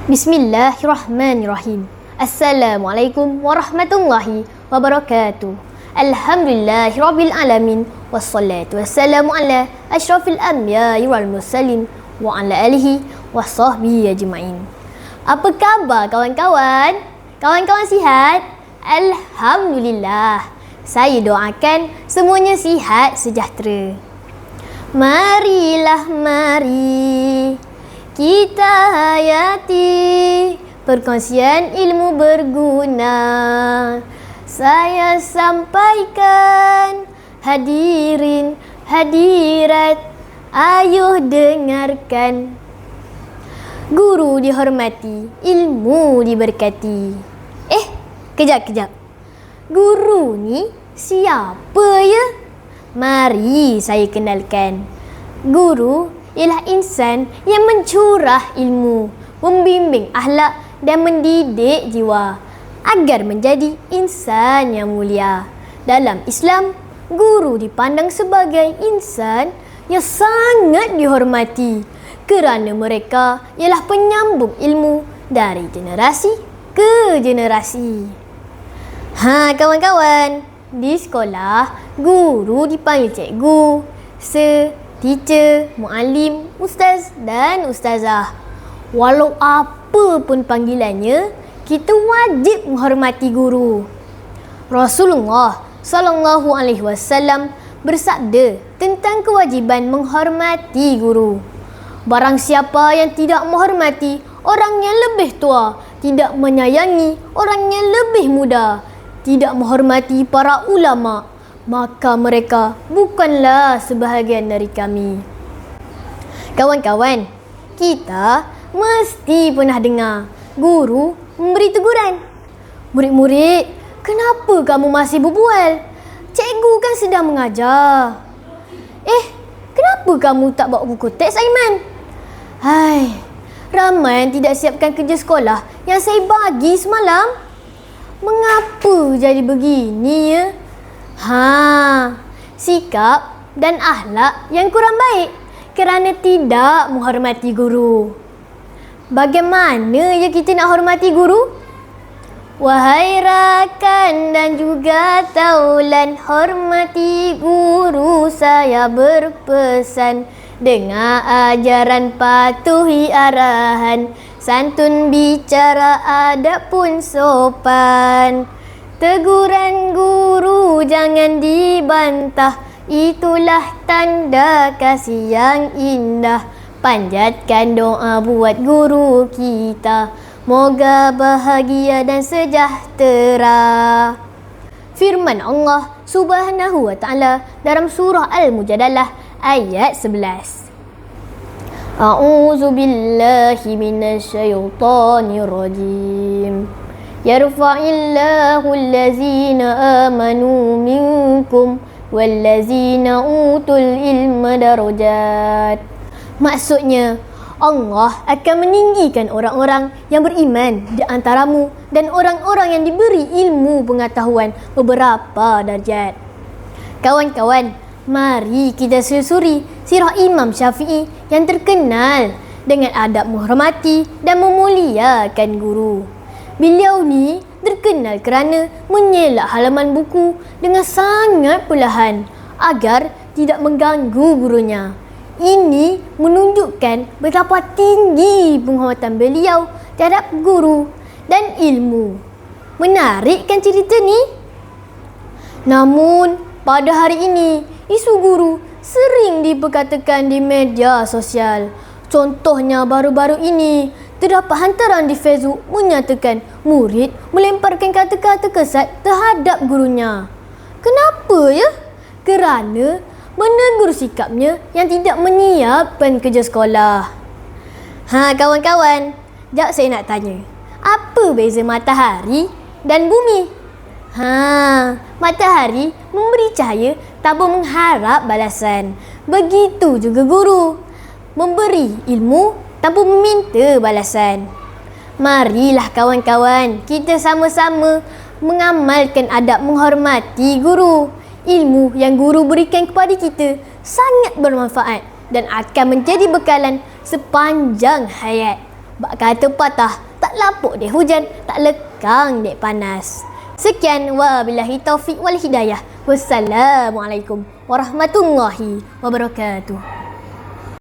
Bismillahirrahmanirrahim. Assalamualaikum warahmatullahi wabarakatuh. Alhamdulillahirabbil alamin wassalatu wassalamu ala asyrafil anbiya'i wal mursalin wa ala alihi washabbihi ajmain. Apa khabar kawan-kawan? Kawan-kawan sihat? Alhamdulillah. Saya doakan semuanya sihat sejahtera. Marilah mari kita hayati perkongsian ilmu berguna. Saya sampaikan hadirin hadirat, ayuh dengarkan. Guru dihormati, ilmu diberkati. Kejap. Guru ni siapa ya? Mari saya kenalkan. Guru ialah insan yang mencurah ilmu, membimbing akhlak dan mendidik jiwa agar menjadi insan yang mulia. Dalam Islam, guru dipandang sebagai insan yang sangat dihormati kerana mereka ialah penyambung ilmu dari generasi ke generasi. Kawan-kawan, di sekolah, guru dipanggil cikgu, sir, teacher, muallim, ustaz dan ustazah. Walau apa pun panggilannya, kita wajib menghormati guru. Rasulullah SAW bersabda tentang kewajiban menghormati guru. Barang siapa yang tidak menghormati orang yang lebih tua, tidak menyayangi orang yang lebih muda, tidak menghormati para ulama, maka mereka bukanlah sebahagian dari kami. Kawan-kawan, kita mesti pernah dengar guru memberi teguran. Murid-murid, kenapa kamu masih berbual? Cikgu kan sedang mengajar. Kenapa kamu tak bawa buku teks, Aiman? Ramai yang tidak siapkan kerja sekolah yang saya bagi semalam. Mengapa jadi begini ya? Sikap dan akhlak yang kurang baik kerana tidak menghormati guru. Bagaimana ya kita nak hormati guru? Wahai rakan dan juga taulan, hormati guru saya berpesan. Dengar ajaran, patuhi arahan, santun bicara, adab pun sopan. Teguran guru jangan dibantah, itulah tanda kasih yang indah. Panjatkan doa buat guru kita, moga bahagia dan sejahtera. Firman Allah Subhanahu wa ta'ala dalam surah Al-Mujadalah ayat 11. A'udzu billahi minasyaitonir rajim. Yarfa'illahu allazina amanu minkum wallazina utul ilma darajat. Maksudnya, Allah akan meninggikan orang-orang yang beriman di antaramu dan orang-orang yang diberi ilmu pengetahuan beberapa darjat. Kawan-kawan, mari kita selusuri sirah Imam Syafi'i yang terkenal dengan adab menghormati dan memuliakan guru. Beliau ni terkenal kerana menyelak halaman buku dengan sangat perlahan agar tidak mengganggu gurunya. Ini menunjukkan betapa tinggi penghormatan beliau terhadap guru dan ilmu. Menarik kan cerita ni? Namun, pada hari ini, isu guru sering diperkatakan di media sosial. Contohnya baru-baru ini, terdapat hantaran di Facebook menyatakan murid melemparkan kata-kata kesat terhadap gurunya. Kenapa ya? Kerana menegur sikapnya yang tidak menyiapkan kerja sekolah. Kawan-kawan, jap saya nak tanya. Apa beza matahari dan bumi? Matahari memberi cahaya tanpa mengharap balasan. Begitu juga guru, memberi ilmu tanpa meminta balasan. Marilah kawan-kawan, kita sama-sama mengamalkan adab menghormati guru. Ilmu yang guru berikan kepada kita sangat bermanfaat dan akan menjadi bekalan sepanjang hayat. Bak kata patah, tak lapuk dek hujan, tak lekang dek panas. Sekian, wabillahi taufiq wal hidayah. Wassalamualaikum warahmatullahi wabarakatuh.